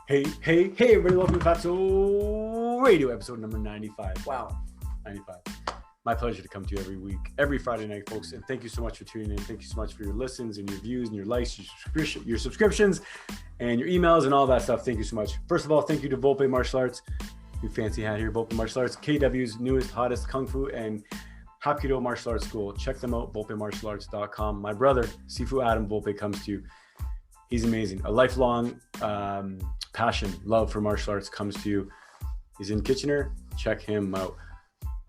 Hey, everybody, welcome to Fatso Radio, episode number 95. Wow, 95. My pleasure to come to you every week, every Friday night, folks, and thank you so much for tuning in. Thank you so much for your listens and your views and your likes, your subscriptions, and your emails and all that stuff. Thank you so much. First of all, thank you to Volpe Martial Arts, new fancy hat here, Volpe Martial Arts, KW's newest, hottest Kung Fu and Hapkido Martial Arts School. Check them out, volpemartialarts.com. My brother, Sifu Adam Volpe, comes to you. He's amazing. A lifelong passion, love for martial arts comes to you. He's in Kitchener. Check him out.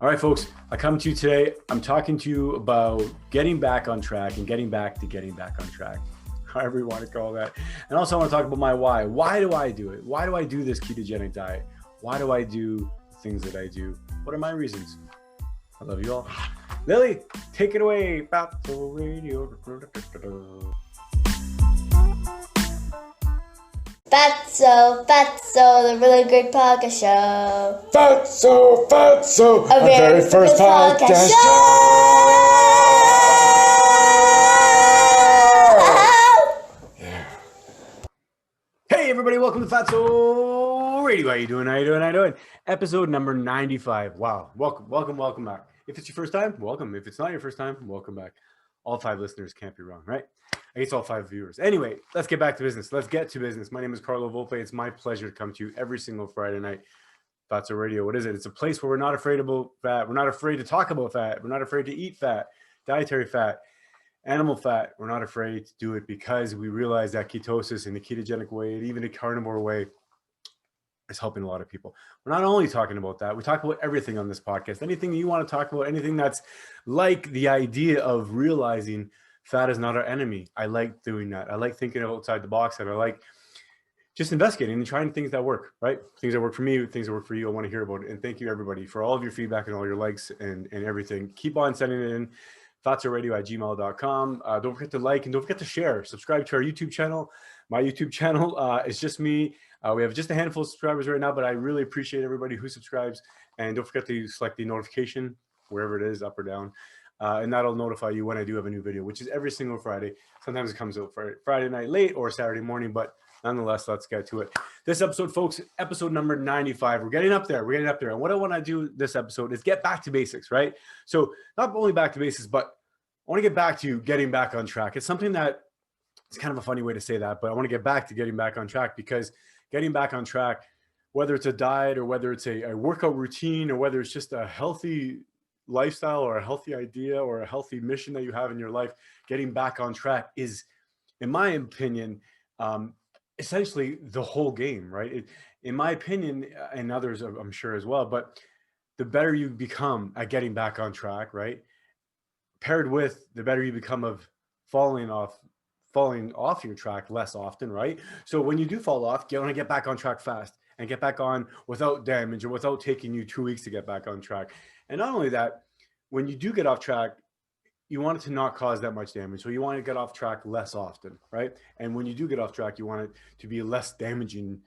All right, folks, I come to you today. I'm talking to you about getting back on track and getting back on track, however you want to call that. And also I want to talk about my why. Why do I do it? Why do I do this ketogenic diet? Why do I do things that I do? What are my reasons? I love you all. Lily, take it away. Fatso Radio. Fatso, the really good podcast show. Fatso, our very first podcast show. Yeah. Hey, everybody, welcome to Fatso Radio. How you doing? Episode number 95. Wow. Welcome back. If it's your first time, welcome. If it's not your first time, welcome back. All 5 listeners can't be wrong, right? I guess all 5 viewers. Anyway, let's get back to business. Let's get to business. My name is Carlo Volpe. It's my pleasure to come to you every single Friday night. Fatso Radio. What is it? It's a place where we're not afraid about fat. We're not afraid to talk about fat. We're not afraid to eat fat, dietary fat, animal fat. We're not afraid to do it because we realize that ketosis and the ketogenic way, and even the carnivore way, is helping a lot of people. We're not only talking about that. We talk about everything on this podcast. Anything you want to talk about, anything that's like the idea of realizing fat is not our enemy. I like doing that. I like thinking outside the box, and I like just investigating and trying things that work, right? Things that work for me, things that work for you. I want to hear about it. And thank you, everybody, for all of your feedback and all your likes and everything. Keep on sending it in. fatsoradio@gmail.com. Don't forget to like and don't forget to share. Subscribe to our YouTube channel. My YouTube channel is just me. We have just a handful of subscribers right now, but I really appreciate everybody who subscribes. And don't forget to select the notification, wherever it is, up or down. And that'll notify you when I do have a new video, which is every single Friday. Sometimes it comes out Friday night late or Saturday morning, but nonetheless, let's get to it. This episode, folks, episode number 95. We're getting up there. And what I want to do this episode is get back to basics, right? So not only back to basics, but I want to get back to getting back on track. It's something that it's kind of a funny way to say that, but I want to get back to getting back on track, because getting back on track, whether it's a diet or whether it's a workout routine or whether it's just a healthy lifestyle or a healthy idea or a healthy mission that you have in your life, getting back on track is, in my opinion, essentially the whole game, right? In my opinion, and others I'm sure as well, but the better you become at getting back on track, right? Paired with the better you become of falling off your track less often, right? So when you do fall off, you want to get back on track fast and get back on without damage or without taking you 2 weeks to get back on track. And not only that, when you do get off track, you want it to not cause that much damage. So you want to get off track less often, right? And when you do get off track, you want it to be less damaging,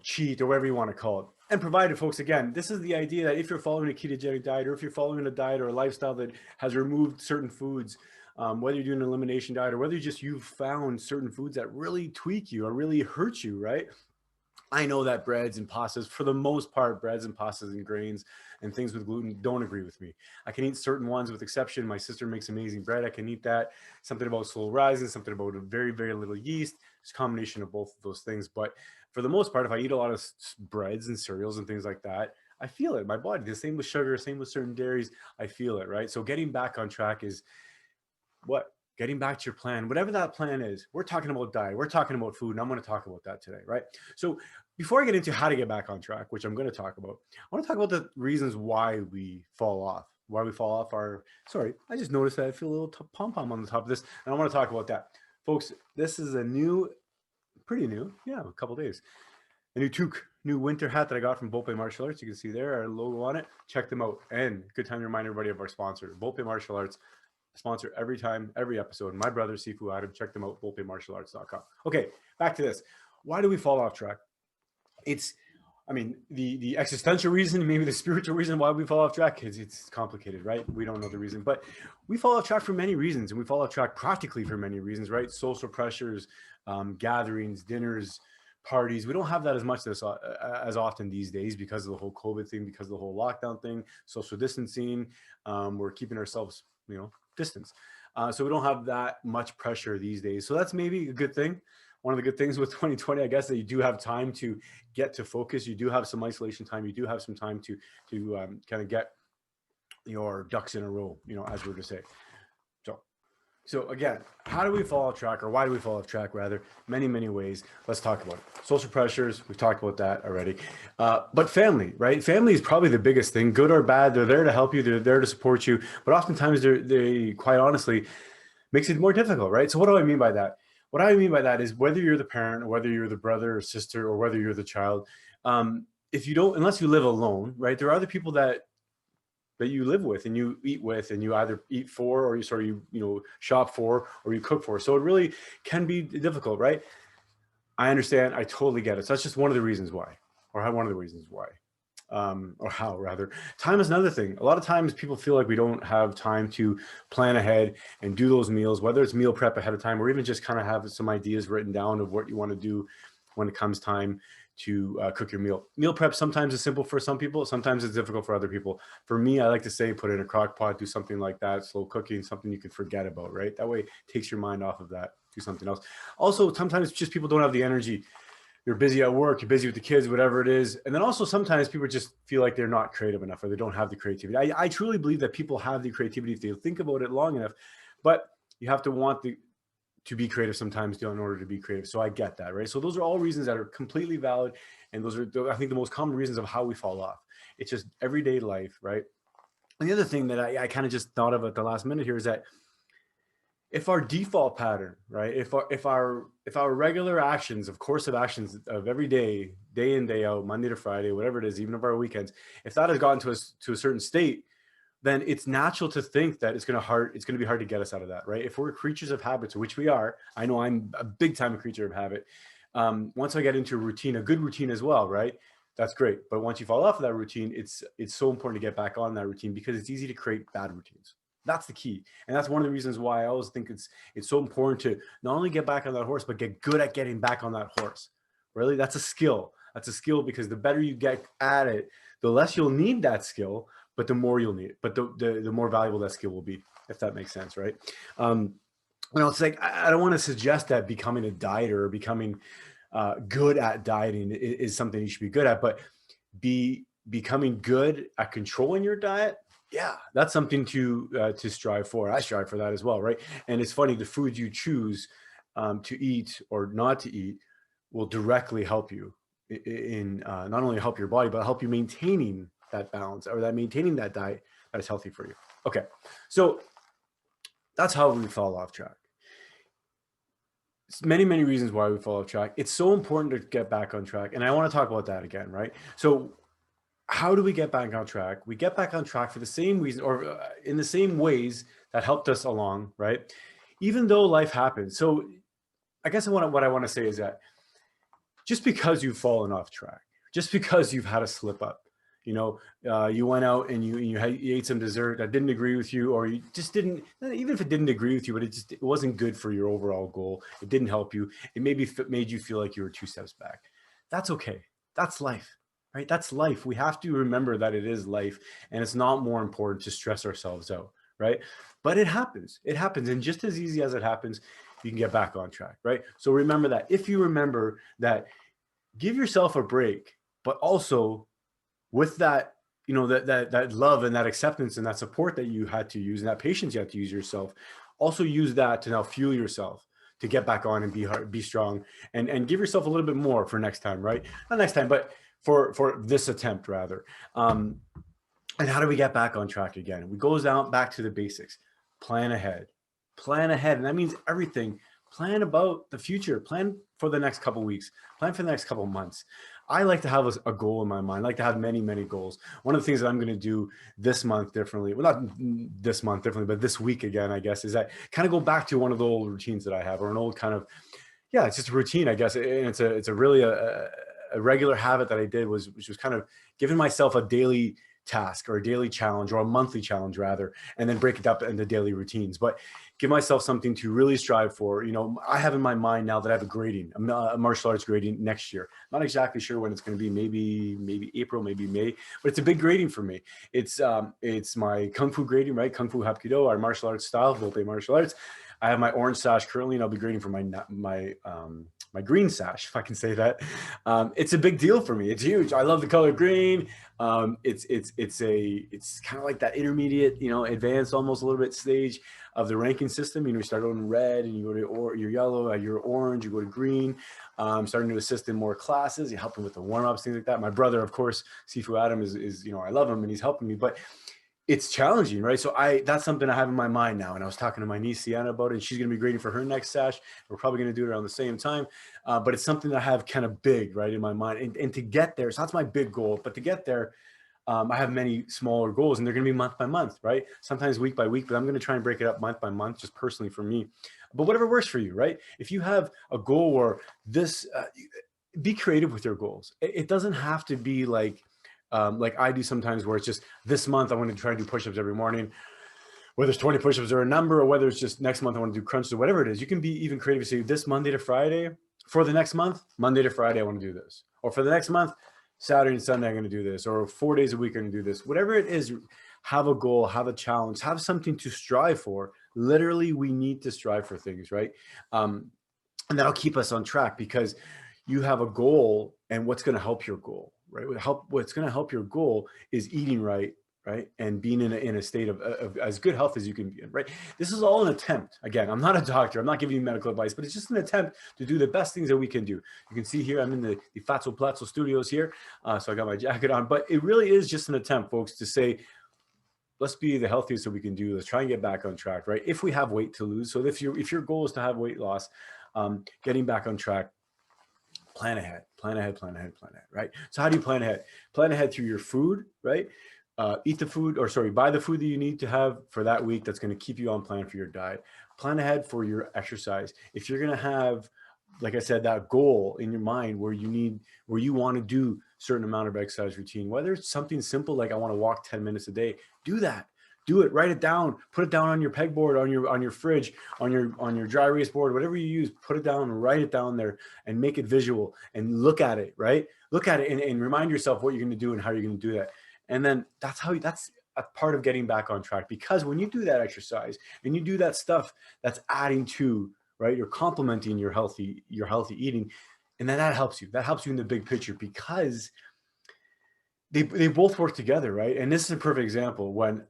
cheat or whatever you want to call it. And provided, folks, again, this is the idea that if you're following a ketogenic diet or if you're following a diet or a lifestyle that has removed certain foods, whether you're doing an elimination diet or whether you've found certain foods that really tweak you or really hurt you, right? I know that breads and pastas, for the most part, breads and pastas and grains and things with gluten don't agree with me. I can eat certain ones with exception. My sister makes amazing bread. I can eat that. Something about slow rising, something about a very, very little yeast. It's a combination of both of those things. But for the most part, if I eat a lot of breads and cereals and things like that, I feel it in my body. The same with sugar, same with certain dairies. I feel it, right? So getting back on track is what? Getting back to your plan, whatever that plan is. We're talking about diet. We're talking about food, and I'm going to talk about that today, right? So before I get into how to get back on track, which I'm going to talk about, I want to talk about the reasons why we fall off. Sorry, I just noticed that I feel a little pom-pom on the top of this, and I want to talk about that. Folks, this is pretty new, a couple days. A new winter hat that I got from Volpe Martial Arts. You can see there our logo on it. Check them out. And good time to remind everybody of our sponsor, Volpe Martial Arts. Sponsor every time, every episode. My brother, Sifu Adam, check them out, volpemartialarts.com. Okay, back to this. Why do we fall off track? It's I mean, the existential reason, maybe the spiritual reason why we fall off track is it's complicated, right? We don't know the reason, but we fall off track for many reasons, and we fall off track practically for many reasons, right? Social pressures, gatherings, dinners, parties. We don't have that as much as often these days because of the whole COVID thing, because of the whole lockdown thing, social distancing. We're keeping ourselves, distance. So we don't have that much pressure these days. So that's maybe a good thing. One of the good things with 2020, I guess, that you do have time to get to focus. You do have some isolation time. You do have some time to kind of get your ducks in a row, as we're to say. So again, how do we fall off track, or why do we fall off track rather? Many ways. Let's talk about it. Social pressures, we've talked about that already. But family, right? Family is probably the biggest thing, good or bad. They're there to help you. They're there to support you. But oftentimes they quite honestly makes it more difficult, right? So what do I mean by that? What I mean by that is whether you're the parent, or whether you're the brother or sister, or whether you're the child, if you don't, unless you live alone, right? There are other people that you live with and you eat with, and you either eat for, or you shop for, or you cook for. So it really can be difficult, right? I understand. I totally get it. So that's just one of the reasons why, or one of the reasons why, or how rather. Time is another thing. A lot of times people feel like we don't have time to plan ahead and do those meals, whether it's meal prep ahead of time, or even just kind of have some ideas written down of what you want to do when it comes time to cook your meal. Meal prep sometimes is simple for some people, sometimes it's difficult for other people. For me, I like to say put it in a crock pot, do something like that, slow cooking, something you can forget about, right? That way it takes your mind off of that, do something else. Also, sometimes just people don't have the energy. You're busy at work, you're busy with the kids, whatever it is. And then also sometimes people just feel like they're not creative enough, or they don't have the creativity. I truly believe that people have the creativity if they think about it long enough, but you have to want to be creative sometimes in order to be creative. So I get that, right? So those are all reasons that are completely valid. And those are, I think, the most common reasons of how we fall off. It's just everyday life, right? And the other thing that I kind of just thought of at the last minute here is that if our default pattern, right? If our regular actions, of course of actions of every day in, day out, Monday to Friday, whatever it is, even of our weekends, if that has gotten to us to a certain state, then it's natural to think that it's going to be hard to get us out of that, right? If we're creatures of habits, which we are, I know I'm a big time creature of habit. Once I get into a routine, a good routine as well, right? That's great. But once you fall off of that routine, it's so important to get back on that routine, because it's easy to create bad routines. That's the key. And that's one of the reasons why I always think it's so important to not only get back on that horse, but get good at getting back on that horse. Really, that's a skill. That's a skill, because the better you get at it, the less you'll need that skill, but the more you'll need it. But the more valuable that skill will be, if that makes sense, right? It's like, I don't want to suggest that becoming a dieter or becoming good at dieting is something you should be good at, but becoming good at controlling your diet, yeah, that's something to strive for. I strive for that as well, right? And it's funny, the foods you choose to eat or not to eat will directly help you in not only help your body, but help you maintaining that balance, or that maintaining that diet that is healthy for you. Okay, so that's how we fall off track. Many reasons why we fall off track. It's so important to get back on track, and I want to talk about that again, right? So how do we get back on track? We get back on track for the same reason, or in the same ways that helped us along, right? Even though life happens. So I guess what I want to say is that just because you've fallen off track, just because you've had a slip up, you went out and you ate some dessert that didn't agree with you, or you just didn't, even if it didn't agree with you, but it wasn't good for your overall goal. It didn't help you. It maybe made you feel like you were 2 steps back. That's okay. That's life, right? That's life. We have to remember that it is life, and it's not more important to stress ourselves out, right? But it happens. It happens. And just as easy as it happens, you can get back on track, right? So remember that. If you remember that, give yourself a break, but also with that, that love and that acceptance and that support that you had to use, and that patience you had to use yourself, also use that to now fuel yourself to get back on and be strong, and give yourself a little bit more for next time, right? Not next time, but for this attempt rather. And how do we get back on track again? We goes down back to the basics. Plan ahead. And that means everything. Plan about the future. Plan for the next couple of weeks. Plan for the next couple of months. I like to have a goal in my mind. I like to have many goals. One of the things that I'm going to do this month differently, well, not this month differently, but this week again, I guess, is that kind of go back to one of the old routines that I have, or an old kind of, yeah, it's just a routine, I guess. And it's a really a regular habit that I did which was kind of giving myself a daily task or a daily challenge or a monthly challenge rather, and then break it up into daily routines. But give myself something to really strive for. You know, I have in my mind now that I have a grading, a martial arts grading next year. Not exactly sure when it's going to be, maybe April, maybe May, but it's a big grading for me. It's my Kung Fu grading, right? Kung Fu Hapkido, our martial arts style, Volpe martial arts. I have my orange sash currently, and I'll be grading for my green sash, if I can say that. It's a big deal for me. It's huge. I love the color green. It's kind of like that intermediate, you know, advanced almost a little bit stage of the ranking system. You know, you start on red and you go to your yellow, your orange, you go to green. Starting to assist in more classes. You help him with the warm-ups, things like that. My brother, of course, Sifu Adam is, you know, I love him and he's helping me, but it's challenging, right? So that's something I have in my mind now. And I was talking to my niece Sienna about it, and she's going to be grading for her next sash. We're probably going to do it around the same time. But it's something that I have kind of big, right, in my mind. And to get there, so that's my big goal. But to get there, I have many smaller goals, and they're going to be month by month, right? Sometimes week by week, but I'm going to try and break it up month by month, just personally for me. But whatever works for you, right? If you have a goal or this, be creative with your goals. It doesn't have to be like I do sometimes, where it's just this month I want to try to do push-ups every morning, whether it's 20 push-ups or a number, or whether it's just next month I want to do crunches or whatever it is. You can be even creative. Say this Monday to Friday for the next month, Monday to Friday I want to do this, or for the next month, Saturday and Sunday I'm going to do this, or 4 days a week I'm going to do this. Whatever it is, have a goal, have a challenge, have something to strive for. Literally, we need to strive for things, right? And that'll keep us on track, because you have a goal, and what's going to help your goal, right? What's going to help your goal is eating right, and being in a state of as good health as you can be in, right? This is all an attempt. Again, I'm not a doctor. I'm not giving you medical advice, but it's just an attempt to do the best things that we can do. You can see here, I'm in the Fatso Palazzo studios here. So I got my jacket on, but it really is just an attempt, folks, to say, let's be the healthiest that we can do. Let's try and get back on track, right? If we have weight to lose. So if your goal is to have weight loss, getting back on track, plan ahead, right? So how do you plan ahead? Plan ahead through your food, right? Buy the food that you need to have for that week that's going to keep you on plan for your diet. Plan ahead for your exercise. If you're going to have, like I said, that goal in your mind where you want to do certain amount of exercise routine, whether it's something simple like I want to walk 10 minutes a day, do that. Do it, write it down, put it down on your pegboard, on your fridge, on your dry erase board, whatever you use, put it down, write it down there, and make it visual and look at it, right? Look at it and remind yourself what you're going to do and how you're going to do that. And then that's a part of getting back on track, because when you do that exercise and you do that stuff, that's adding to, right? You're complementing your healthy eating, and then that helps you. That helps you in the big picture, because they both work together, right? And this is a perfect example. When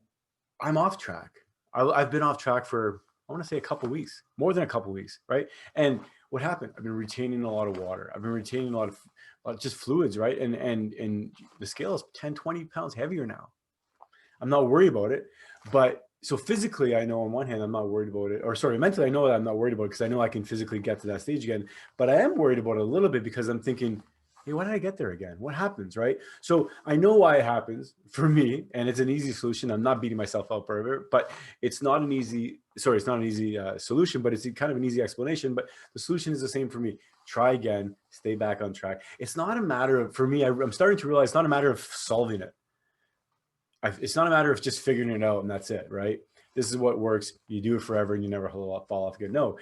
I'm off track, I've been off track for, I want to say, a couple weeks, more than a couple weeks, right? And what happened? I've been retaining a lot of water. I've been retaining a lot of just fluids, right? And the scale is 10, 20 pounds heavier now. I'm not worried about it. But so physically, I know on one hand, I'm not worried about it. Or sorry, mentally, I know that I'm not worried about it, because I know I can physically get to that stage again. But I am worried about it a little bit, because I'm thinking, hey, why did I get there again? What happens, right? So I know why it happens for me, and it's an easy solution. I'm not beating myself up over it, but it's not an easy solution, but it's kind of an easy explanation. But the solution is the same for me. Try again, stay back on track. It's not a matter of, for me, I'm starting to realize it's not a matter of solving it. It's not a matter of just figuring it out and that's it, right? This is what works. You do it forever and you never fall off again. No,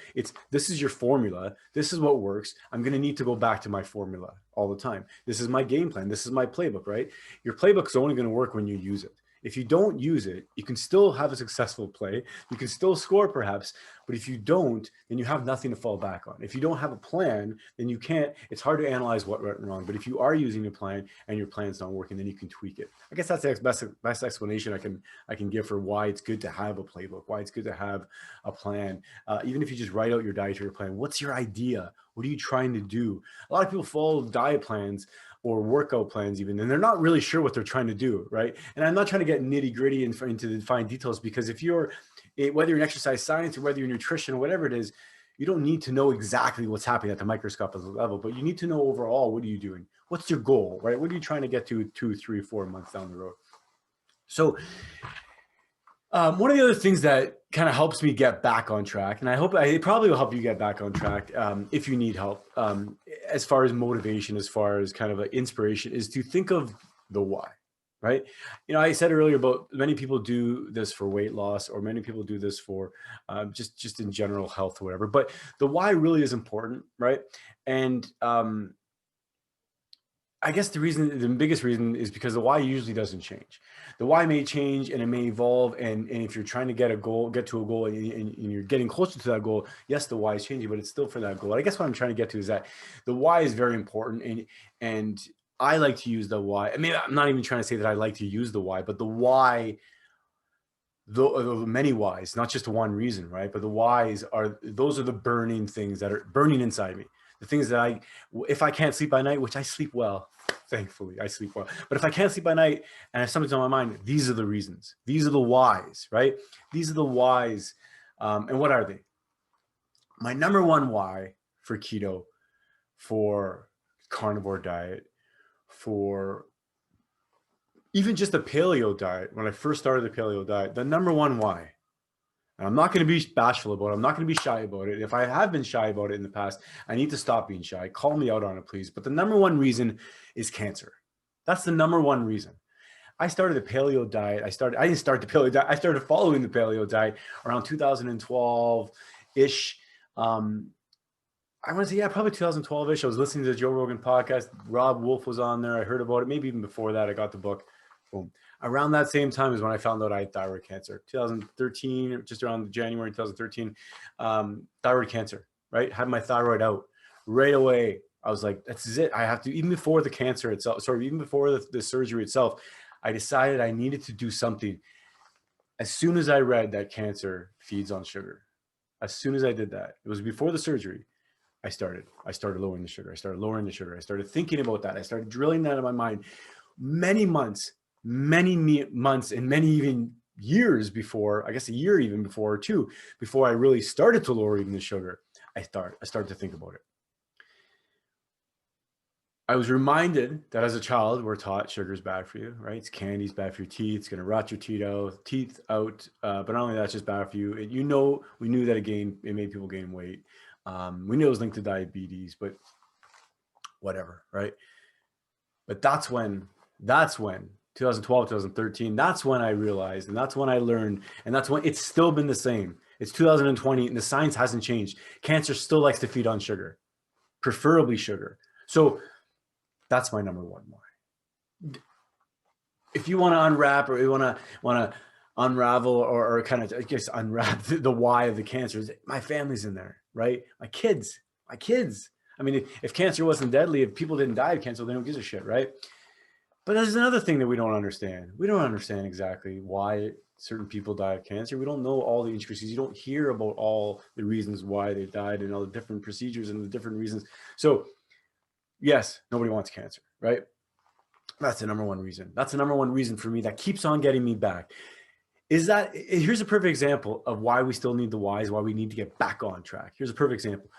this is your formula. This is what works. I'm going to need to go back to my formula all the time. This is my game plan. This is my playbook, right? Your playbook is only going to work when you use it. If you don't use it, you can still have a successful play. You can still score perhaps, but if you don't, then you have nothing to fall back on. If you don't have a plan, then you can't, it's hard to analyze what went wrong. But if you are using a plan and your plan's not working, then you can tweak it. I guess that's the best explanation I can give for why it's good to have a playbook, why it's good to have a plan. Even if you just write out your dietary plan, what's your idea? What are you trying to do? A lot of people follow diet plans or workout plans even, and they're not really sure what they're trying to do, right? And I'm not trying to get nitty gritty into the fine details, because if whether you're in exercise science or whether you're in nutrition or whatever it is, you don't need to know exactly what's happening at the microscopic level, but you need to know overall, what are you doing? What's your goal, right? What are you trying to get to 2, 3, 4 months down the road? So one of the other things that kind of helps me get back on track. And I hope it probably will help you get back on track if you need help. As far as motivation, as far as kind of an inspiration, is to think of the why, right? I said earlier about many people do this for weight loss, or many people do this for just in general health or whatever. But the why really is important, right? And I guess the biggest reason is because the why usually doesn't change. The why may change and it may evolve. And if you're trying to get to a goal and you're getting closer to that goal, yes, the why is changing, but it's still for that goal. I guess what I'm trying to get to is that the why is very important. And I like to use the why. I mean, I'm not even trying to say that I like to use the why, but the why, the many whys, not just one reason, right? But the whys those are the burning things that are burning inside me. The things that if I can't sleep by night, which I sleep well, thankfully I sleep well, but if I can't sleep by night and if something's on my mind, these are the reasons. These are the whys, right? These are the whys. And what are they? My number one why for keto, for carnivore diet, for even just the paleo diet, when I first started the paleo diet, the number one why, and I'm not going to be bashful about it. I'm not going to be shy about it. If I have been shy about it in the past, I need to stop being shy. Call me out on it, please. But the number one reason is cancer. That's the number one reason. I started the paleo diet. I didn't start the paleo diet. I started following the paleo diet around 2012-ish. I want to say, probably 2012-ish. I was listening to the Joe Rogan podcast. Rob Wolf was on there. I heard about it. Maybe even before that, I got the book. Boom. Around that same time is when I found out I had thyroid cancer. 2013, just around January 2013, thyroid cancer, right? Had my thyroid out right away. I was like, that's it. I have to, even before the cancer itself, even before the surgery itself, I decided I needed to do something. As soon as I read that cancer feeds on sugar, as soon as I did that, it was before the surgery, I started lowering the sugar. I started thinking about that. I started drilling that in my mind. Many months and many even years before, I guess a year even before or two, before I really started to lower even the sugar, I started to think about it. I was reminded that as a child, we're taught sugar is bad for you, right? It's candy's bad for your teeth. It's going to rot your teeth out. But not only that, it's just bad for you. We knew that it made people gain weight. We knew it was linked to diabetes, but whatever, right? But that's when 2012, 2013, that's when I realized, and that's when I learned, and that's when it's still been the same. It's 2020 and the science hasn't changed. Cancer still likes to feed on sugar, preferably sugar. So that's my number one why. If you want to unwrap, or you want to unravel, or kind of, I guess, unwrap the why of the cancer, my family's in there, right? My kids. I mean, if cancer wasn't deadly, if people didn't die of cancer, they don't give a shit, right? But there's another thing that we don't understand. We don't understand exactly why certain people die of cancer. We don't know all the intricacies. You don't hear about all the reasons why they died and all the different procedures and the different reasons. So yes, nobody wants cancer, right? That's the number one reason. That's the number one reason for me that keeps on getting me back. Here's a perfect example of why we still need the whys, why we need to get back on track. Here's a perfect example.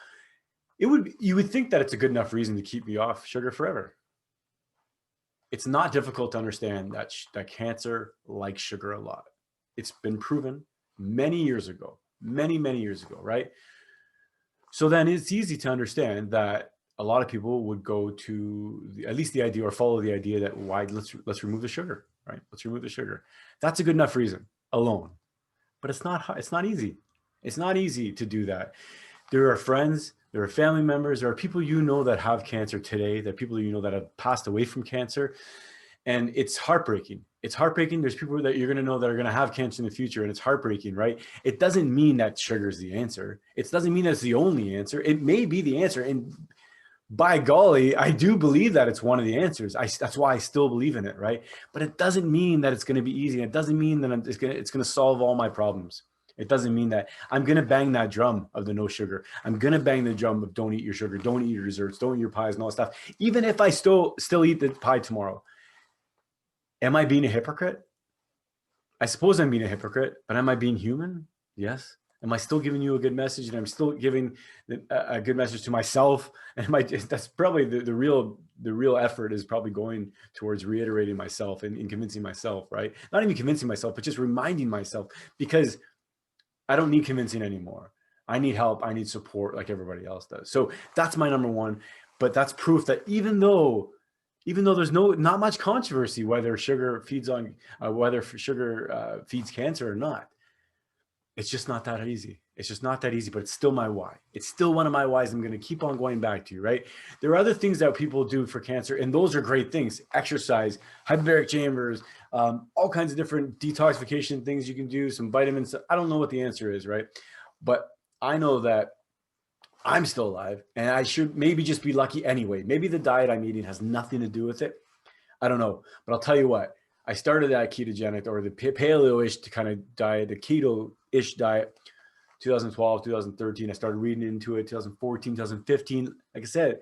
You would think that it's a good enough reason to keep me off sugar forever. It's not difficult to understand that cancer likes sugar a lot. It's been proven many years ago, many years ago, right? So then it's easy to understand that a lot of people would go to at least the idea, or follow the idea that let's remove the sugar, right? Let's remove the sugar. That's a good enough reason alone, but it's not easy. It's not easy to do that. There are friends, there are family members, there are people that have cancer today, there are people that have passed away from cancer, and it's heartbreaking. It's heartbreaking. There's people that you're going to know that are going to have cancer in the future, and it's heartbreaking, right? It doesn't mean that sugar is the answer. It doesn't mean that's the only answer. It may be the answer, and by golly, I do believe that it's one of the answers. That's why I still believe in it, right? But it doesn't mean that it's going to be easy. It doesn't mean that it's going to solve all my problems. It doesn't mean that I'm going to bang that drum of the no sugar. I'm going to bang the drum of don't eat your sugar, don't eat your desserts, don't eat your pies and all that stuff. Even if I still eat the pie tomorrow, am I being a hypocrite? I suppose I'm being a hypocrite, but am I being human? Yes. Am I still giving you a good message? And I'm still giving a good message to myself. And that's probably the real effort is probably going towards reiterating myself and convincing myself, right? Not even convincing myself, but just reminding myself, because I don't need convincing anymore. I need help. I need support like everybody else does. So that's my number one. But that's proof that even though there's not much controversy whether sugar feeds on sugar feeds cancer or not, it's just not that easy. It's just not that easy, but it's still my why. It's still one of my whys I'm going to keep on going back to, right? There are other things that people do for cancer, and those are great things. Exercise, hyperbaric chambers, all kinds of different detoxification things you can do, some vitamins. I don't know what the answer is, right? But I know that I'm still alive, and I should maybe just be lucky anyway. Maybe the diet I'm eating has nothing to do with it. I don't know, but I'll tell you what. I started that ketogenic or the paleo-ish kind of diet, the keto-ish diet, 2012, 2013. I started reading into it, 2014, 2015. Like I said,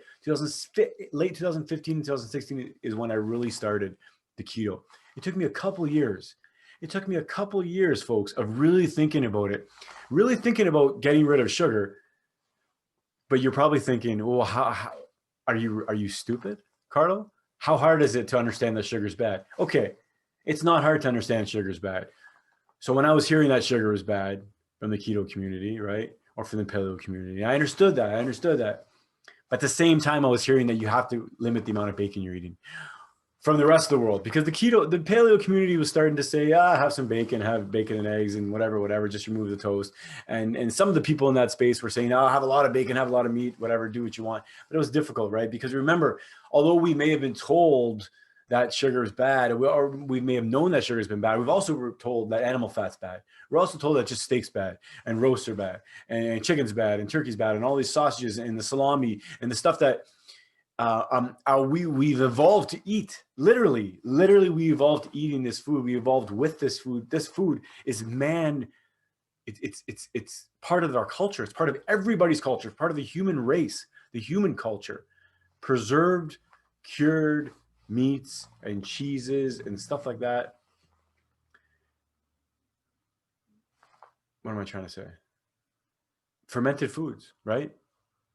late 2015, 2016 is when I really started the keto. It took me a couple years. It took me a couple years, folks, of really thinking about it, really thinking about getting rid of sugar. But you're probably thinking, well, how are you stupid, Carlo? How hard is it to understand that sugar's bad? Okay, it's not hard to understand sugar's bad. So when I was hearing that sugar was bad from the keto community, right, or from the paleo community, I understood that. But at the same time, I was hearing that you have to limit the amount of bacon you're eating from the rest of the world, because the paleo community was starting to say, have some bacon, have bacon and eggs and whatever, just remove the toast. And some of the people in that space were saying, have a lot of bacon, have a lot of meat, whatever, do what you want. But it was difficult, right? Because remember, although we may have been told that sugar is bad, or we may have known that sugar has been bad, we've also told that animal fat's bad. We're also told that just steak's bad, and roasts are bad, and chicken's bad, and turkey's bad, and all these sausages and the salami and the stuff that we've evolved to eat. Literally we evolved eating this food. We evolved with this food. This food is man. It's part of our culture. It's part of everybody's culture. It's part of the human race, the human culture. Preserved, cured meats and cheeses and stuff like that. What am I trying to say? Fermented foods, right?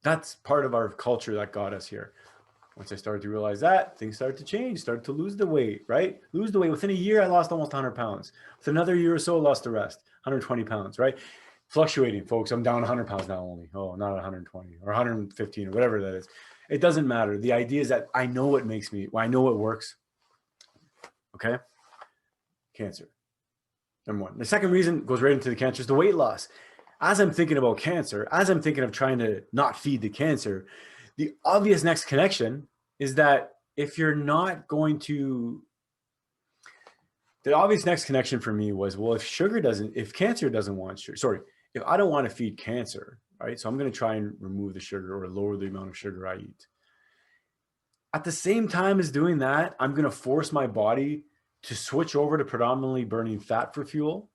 That's part of our culture that got us here. Once I started to realize that, things started to change, started to lose the weight, right? Lose the weight. Within a year, I lost almost 100 pounds. Within another year or so, I lost the rest, 120 pounds, right? Fluctuating, folks. I'm down 100 pounds now only. Oh, not 120 or 115 or whatever that is. It doesn't matter. The idea is that I know what makes me, I know what works. Okay? Cancer. Number one. The second reason goes right into the cancer is the weight loss. As I'm thinking about cancer, as I'm thinking of trying to not feed the cancer, the obvious next connection is that if you're not going to, the obvious next connection for me was, well, if cancer doesn't want sugar, if I don't want to feed cancer, right? So I'm going to try and remove the sugar or lower the amount of sugar I eat. At the same time as doing that, I'm going to force my body to switch over to predominantly burning fat for fuel.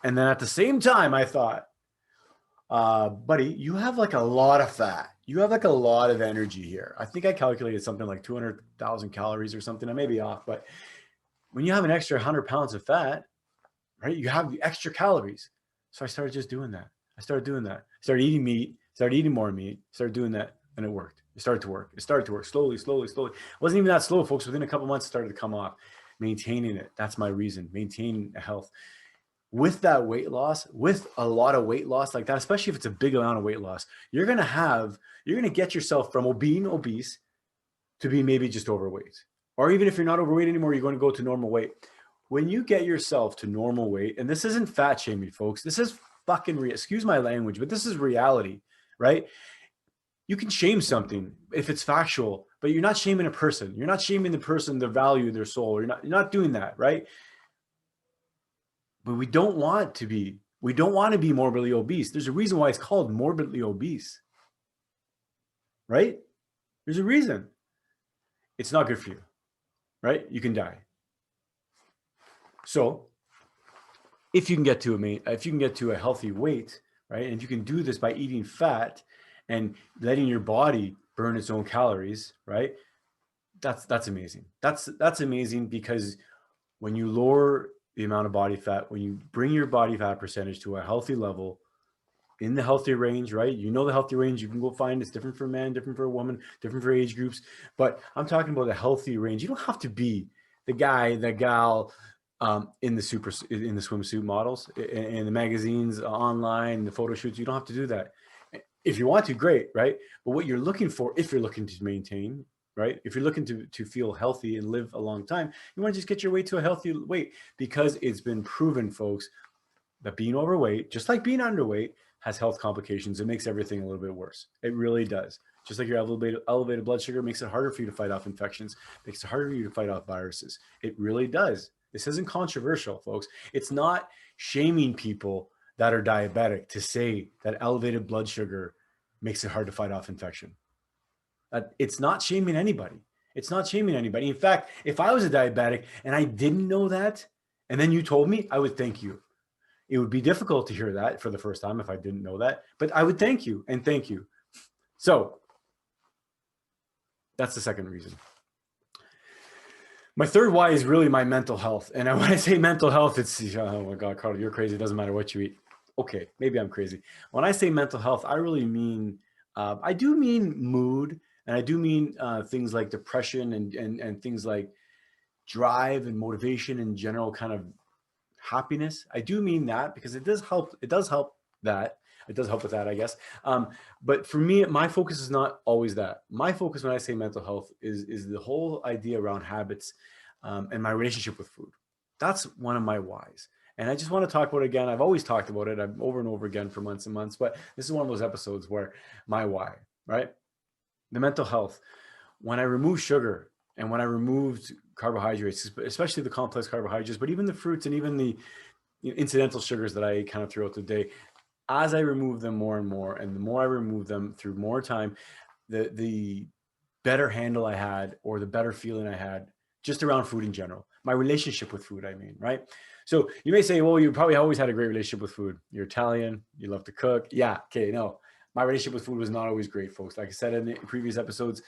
And then at the same time, I thought, buddy, you have like a lot of fat. You have like a lot of energy here. I think I calculated something like 200,000 calories or something. I may be off, but when you have an extra 100 pounds of fat, right, you have the extra calories. So I started just doing that. I started doing that. I started eating meat, started eating more meat, started doing that, and it worked. It started to work. It started to work slowly. It wasn't even that slow, folks. Within a couple months, it started to come off. Maintaining it. That's my reason. Maintaining health. With that weight loss, with a lot of weight loss like that, especially if it's a big amount of weight loss, you're going to get yourself from being obese to be maybe just overweight. Or even if you're not overweight anymore, you're going to go to normal weight. When you get yourself to normal weight, and this isn't fat shaming, folks, this is fucking excuse my language, but this is reality, right? You can shame something if it's factual, but you're not shaming a person. You're not shaming the person, their value, their soul. You're not doing that, right? But we don't want to be morbidly obese. There's a reason why it's called morbidly obese, right? There's a reason. It's not good for you, right? You can die. So if you can get to a healthy weight, right? And if you can do this by eating fat and letting your body burn its own calories, right? That's amazing. That's amazing, because when you lower the amount of body fat, when you bring your body fat percentage to a healthy level, in the healthy range, right? You know the healthy range, you can go find it's different for a man, different for a woman, different for age groups. But I'm talking about a healthy range. You don't have to be the guy, the gal, in the swimsuit models, in the magazines, online, the photo shoots. You don't have to do that. If you want to, great, right? But what you're looking for, if you're looking to maintain, right? If you're looking to feel healthy and live a long time, you want to just get your weight to a healthy weight, because it's been proven, folks, that being overweight, just like being underweight, has health complications. It makes everything a little bit worse. It really does. Just like your elevated blood sugar makes it harder for you to fight off infections, makes it harder for you to fight off viruses. It really does. This isn't controversial, folks. It's not shaming people that are diabetic to say that elevated blood sugar makes it hard to fight off infection. It's not shaming anybody. It's not shaming anybody. In fact, if I was a diabetic and I didn't know that, and then you told me, I would thank you. It would be difficult to hear that for the first time if I didn't know that, but I would thank you and thank you. So that's the second reason. My third why is really my mental health. And when I say mental health, it's, oh my God, Carlo, you're crazy. It doesn't matter what you eat. Okay, maybe I'm crazy. When I say mental health, I really mean, I do mean mood, and I do mean things like depression and things like drive and motivation and general kind of happiness. I do mean that, because it does help. It does help that. It does help with that, I guess. But for me, my focus is not always that. My focus when I say mental health is the whole idea around habits and my relationship with food. That's one of my whys. And I just want to talk about it again. I've always talked about it over and over again for months and months, but this is one of those episodes where my why, right? The mental health. When I removed sugar and when I removed carbohydrates, especially the complex carbohydrates, but even the fruits and even the incidental sugars that I ate kind of throughout the day, as I remove them more and more, and the more I remove them through more time, the better handle I had, or the better feeling I had just around food in general. My relationship with food, I mean, right? So you may say, well, you probably always had a great relationship with food. You're Italian, you love to cook. Yeah, okay, no. My relationship with food was not always great, folks. Like I said in the previous episodes,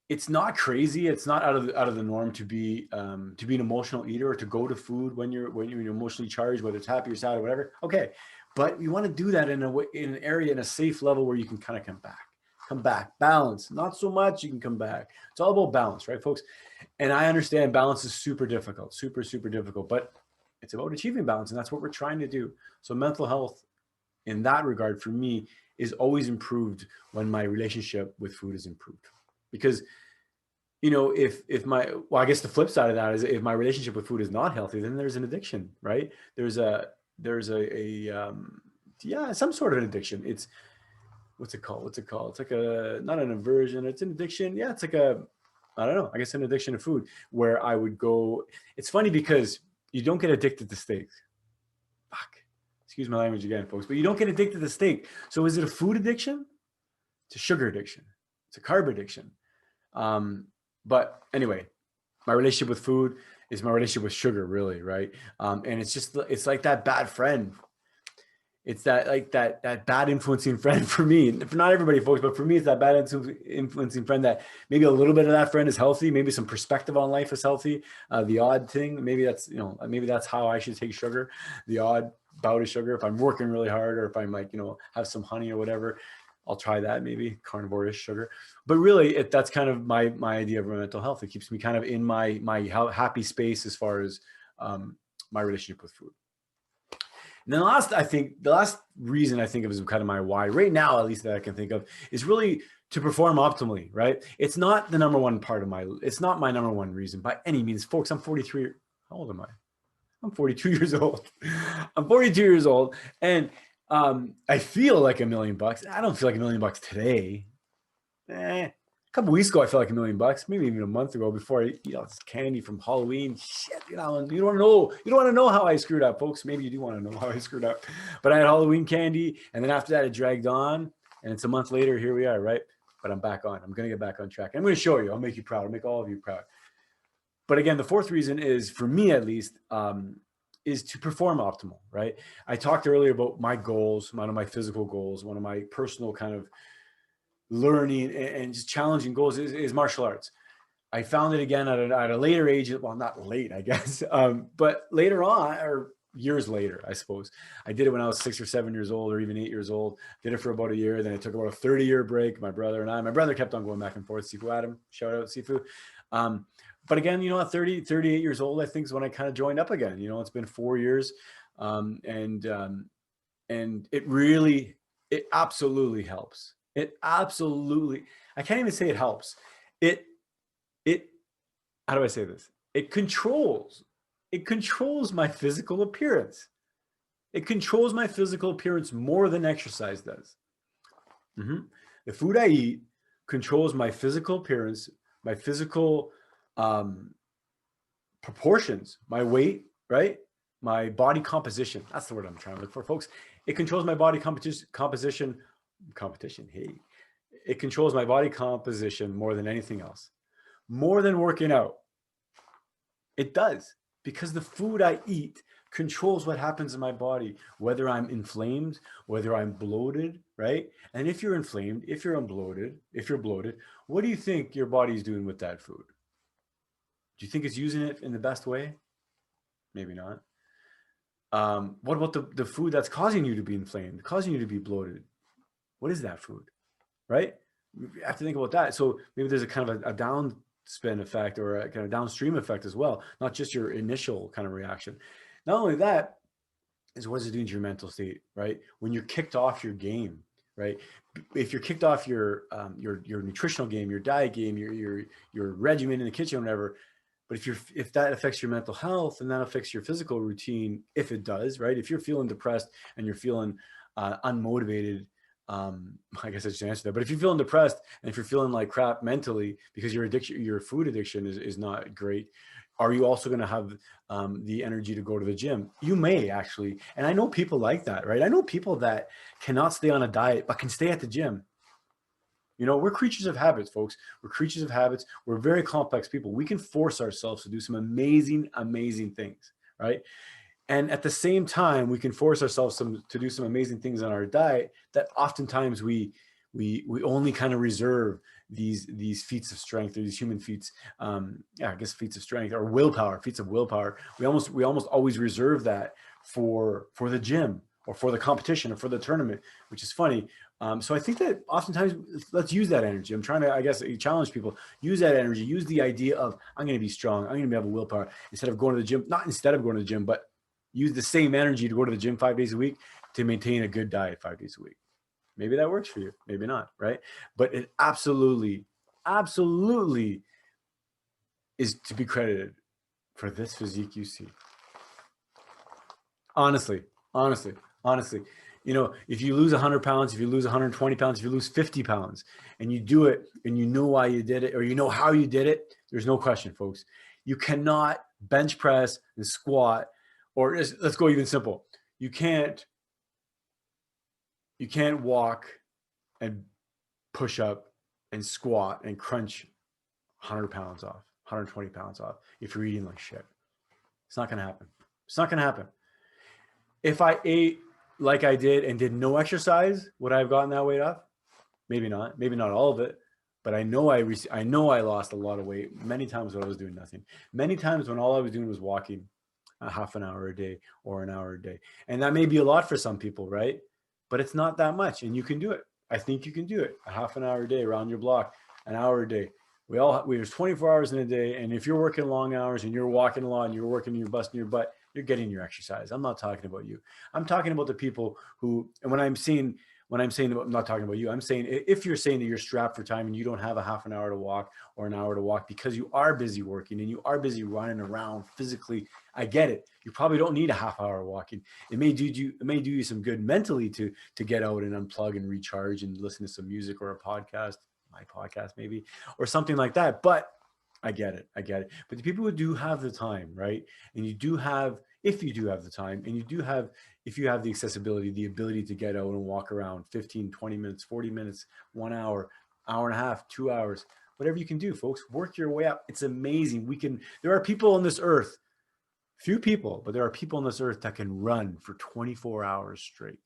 it's not crazy. It's not out of the norm to be an emotional eater, or to go to food when you're emotionally charged, whether it's happy or sad or whatever. Okay, but you want to do that in an area, in a safe level where you can kind of come back, balance. Not so much you can come back. It's all about balance, right, folks? And I understand balance is super difficult, super difficult, but it's about achieving balance, and that's what we're trying to do. So mental health, in that regard, for me, is always improved when my relationship with food is improved. Because, I guess the flip side of that is, if my relationship with food is not healthy, then there's an addiction, right? There's some sort of an addiction. It's, what's it called? It's like not an aversion. It's an addiction. Yeah. It's like I don't know, I guess an addiction to food, where I would go. It's funny because you don't get addicted to steak. Fuck. Excuse my language again, folks, but you don't get addicted to steak. So is it a food addiction? It's a sugar addiction. It's a carb addiction. But anyway, my relationship with food is my relationship with sugar, really, right? And it's like that bad friend. It's that bad influencing friend for me. For not everybody, folks, but for me, it's that bad influencing friend that maybe a little bit of that friend is healthy. Maybe some perspective on life is healthy. The odd thing, maybe that's how I should take sugar. The odd bout of sugar. If I'm working really hard, or if I'm have some honey or whatever, I'll try that, maybe carnivore-ish sugar. But really, that's kind of my idea of mental health. It keeps me kind of in my happy space as far as my relationship with food. And then the last reason I think of is kind of my why right now, at least that I can think of, is really to perform optimally, right? It's not the number one part of it's not my number one reason by any means. Folks, I'm 43. How old am I? I'm 42 years old. I'm 42 years old. And I feel like $1 million. I don't feel like $1 million today. A couple weeks ago, I felt like $1 million, maybe even a month ago, before I eat all this candy from Halloween. Shit, you don't want to know how I screwed up, folks. Maybe you do want to know how I screwed up. But I had Halloween candy, and then after that, it dragged on, and it's a month later. Here we are, right? But I'm back on. I'm going to get back on track. I'm going to show you. I'll make you proud. I'll make all of you proud. But again, the fourth reason is, for me at least, is to perform optimal, right? I talked earlier about my goals, one of my physical goals, one of my personal kind of learning and just challenging goals is martial arts. I found it again at a later age. Well, not late, I guess, but later on, or years later, I suppose. I did it when I was 6 or 7 years old, or even 8 years old. Did it for about a year. Then I took about a 30-year break. My brother kept on going back and forth. Sifu Adam, shout out Sifu. But again, at 38 years old, I think is when I kind of joined up again. It's been 4 years. And it absolutely helps. I can't even say it helps. How do I say this? It controls my physical appearance. It controls my physical appearance more than exercise does. The food I eat controls my physical appearance, my physical proportions, my weight, right? My body composition. That's the word I'm trying to look for, folks. It controls my body competition. Hey, it controls my body composition more than anything else, more than working out. It does, because the food I eat controls what happens in my body, whether I'm inflamed, whether I'm bloated, right? And if you're inflamed, if you're bloated, what do you think your body's doing with that food? Do you think it's using it in the best way? Maybe not. What about the food that's causing you to be inflamed, causing you to be bloated? What is that food, right? You have to think about that. So maybe there's a kind of a downspin effect or a kind of downstream effect as well, not just your initial kind of reaction. Not only that, is what does it do to your mental state, right? When you're kicked off your game, right? If you're kicked off your nutritional game, your diet game, your regimen in the kitchen, or whatever. But if that affects your mental health and that affects your physical routine, if it does, right? If you're feeling depressed and you're feeling unmotivated, I guess I just answered that. But if you're feeling depressed and if you're feeling like crap mentally because your food addiction is not great, are you also going to have the energy to go to the gym? You may actually. And I know people like that, right? I know people that cannot stay on a diet, but can stay at the gym. We're creatures of habits, folks. We're creatures of habits. We're very complex people. We can force ourselves to do some amazing, amazing things, right? And at the same time, we can force ourselves to do some amazing things on our diet that oftentimes we only kind of reserve these feats of strength, or these human feats, feats of strength or willpower, feats of willpower. We almost always reserve that for the gym or for the competition or for the tournament, which is funny. So I think that oftentimes let's use that energy. I'm trying to, challenge people, use that energy, use the idea of I'm going to be strong. I'm going to have a willpower instead of going to the gym, not instead of going to the gym, but use the same energy to go to the gym 5 days a week to maintain a good diet 5 days a week. Maybe that works for you. Maybe not. Right. But it absolutely, absolutely is to be credited for this physique you see. Honestly. If you lose 100 pounds, if you lose 120 pounds, if you lose 50 pounds and you do it and you know why you did it or you know how you did it, there's no question, folks. You cannot bench press and squat, or let's go even simple. You can't walk and push up and squat and crunch 100 pounds off, 120 pounds off if you're eating like shit. It's not going to happen. It's not going to happen. If I ate like I did and did no exercise, would I have gotten that weight off? Maybe not. Maybe not all of it. But I know I lost a lot of weight many times when I was doing nothing. Many times when all I was doing was walking a half an hour a day or an hour a day. And that may be a lot for some people, right? But it's not that much, and you can do it. I think you can do it. A half an hour a day around your block, an hour a day. There's 24 hours in a day, and if you're working long hours and you're walking a lot and you're working, you're busting your butt, you're getting your exercise. I'm not talking about you. I'm talking about the people who, and when I'm saying I'm not talking about you, I'm saying if you're saying that you're strapped for time and you don't have a half an hour to walk or an hour to walk because you are busy working and you are busy running around physically, I get it. You probably don't need a half hour walking. It may do you some good mentally to get out and unplug and recharge and listen to some music or a podcast, my podcast maybe, or something like that. But I get it. But the people who do have the time, right? And if you do have the time and if you have the accessibility, the ability to get out and walk around 15, 20 minutes, 40 minutes, 1 hour, hour and a half, 2 hours, whatever you can do, folks, work your way up. It's amazing. There are people on this earth, few people, but there are people on this earth that can run for 24 hours straight.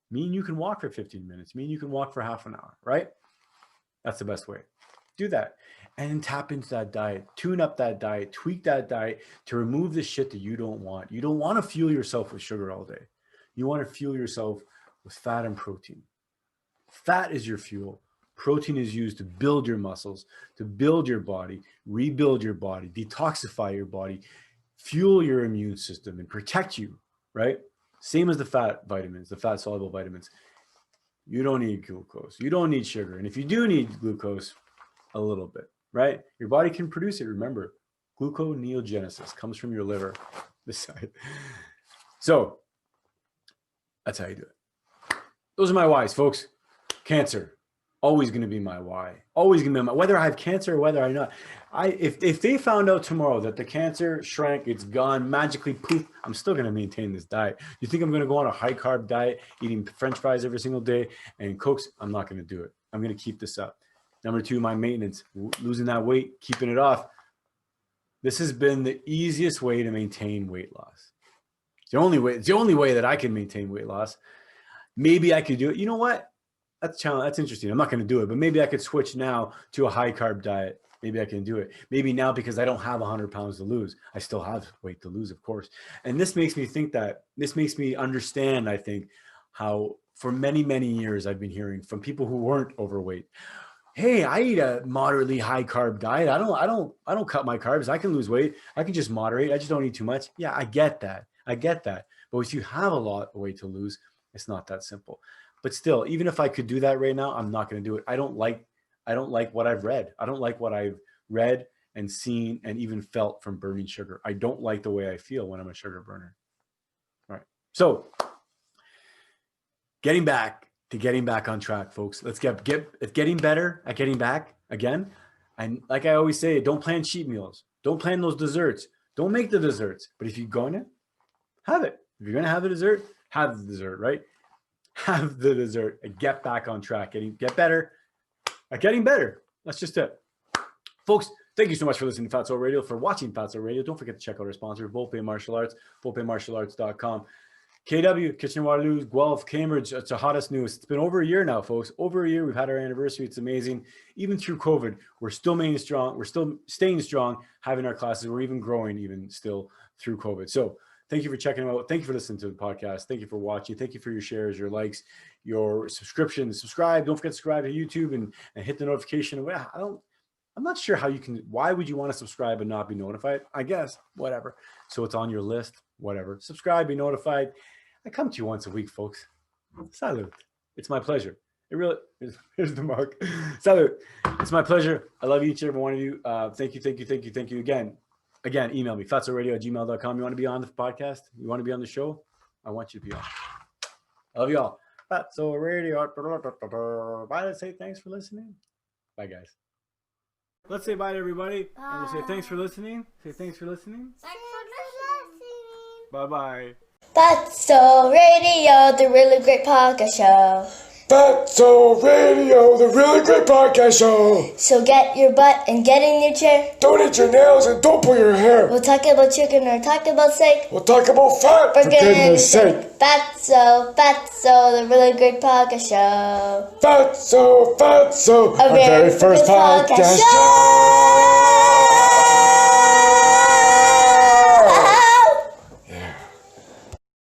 Me and you can walk for 15 minutes. Me and you can walk for half an hour, right? That's the best way. Do that and then tap into that diet, tune up that diet, tweak that diet to remove the shit that you don't want. You don't want to fuel yourself with sugar all day. You want to fuel yourself with fat and protein. Fat is your fuel. Protein is used to build your muscles, to build your body, rebuild your body, detoxify your body, fuel your immune system, and protect you, right? Same as the fat vitamins, the fat soluble vitamins. You don't need glucose. You don't need sugar. And if you do need glucose, a little bit, right? Your body can produce it. Remember, gluconeogenesis comes from your liver. This side. So that's how you do it. Those are my whys, folks. Cancer. Always going to be my why. Always going to be my, whether I have cancer or whether I not. If they found out tomorrow that the cancer shrank, it's gone, magically poof, I'm still going to maintain this diet. You think I'm going to go on a high carb diet, eating French fries every single day and Cokes? I'm not going to do it. I'm going to keep this up. Number 2, my maintenance, losing that weight, keeping it off. This has been the easiest way to maintain weight loss. It's the only way that I can maintain weight loss. Maybe I could do it. You know what? That's challenge. That's interesting. I'm not going to do it, but maybe I could switch now to a high carb diet. Maybe I can do it. Maybe now, because I don't have 100 pounds to lose, I still have weight to lose, of course. And this makes me think this makes me understand, I think, how for many, many years I've been hearing from people who weren't overweight. Hey, I eat a moderately high carb diet. I don't cut my carbs. I can lose weight. I can just moderate. I just don't eat too much. Yeah, I get that. But if you have a lot of weight to lose, it's not that simple. But still, even if I could do that right now, I'm not going to do it. I don't like what I've read. I don't like what I've read and seen and even felt from burning sugar. I don't like the way I feel when I'm a sugar burner. All right. So getting back on track, folks. Let's get getting better at getting back again. And like I always say, don't plan cheat meals. Don't plan those desserts. Don't make the desserts. But if you're going to have it, if you're going to have a dessert, have the dessert, right? Have the dessert and get back on track. Get better at getting better. That's just it. Folks, thank you so much for listening to Fatso Radio, for watching Fatso Radio. Don't forget to check out our sponsor, Volpe Martial Arts, volpemartialarts.com. KW, Kitchener-Waterloo, Guelph, Cambridge. It's the hottest news. It's been over a year now, folks. Over a year. We've had our anniversary. It's amazing. Even through COVID, we're still remaining strong. We're still staying strong, having our classes. We're even growing even still through COVID. So thank you for checking them out. Thank you for listening to the podcast. Thank you for watching. Thank you for your shares, your likes, your subscriptions. Subscribe. Don't forget to subscribe to YouTube and hit the notification. I'm not sure how you can, why would you want to subscribe and not be notified? I guess, whatever. So it's on your list, whatever. Subscribe, be notified. I come to you once a week, folks. Salute. It's my pleasure. It really, here's the mark. Salute. It's my pleasure. I love each and every one of you. Thank you again. Again, email me, fatsoradio@gmail.com. You want to be on the podcast? You want to be on the show? I want you to be on. I love you all. Fatso Radio. Bye. Let's say thanks for listening. Bye, guys. Let's say bye to everybody. Bye. And we'll say thanks for listening. Say thanks for listening. Thanks for listening. Bye-bye. Fatso Radio, the really great podcast show. Fatso Radio, the really great podcast show. So get your butt and get in your chair. Don't eat your nails and don't pull your hair. We'll talk about chicken or talk about steak. We'll talk about fat, for goodness sake. Fatso, the really great podcast show. Fatso, our very first podcast show.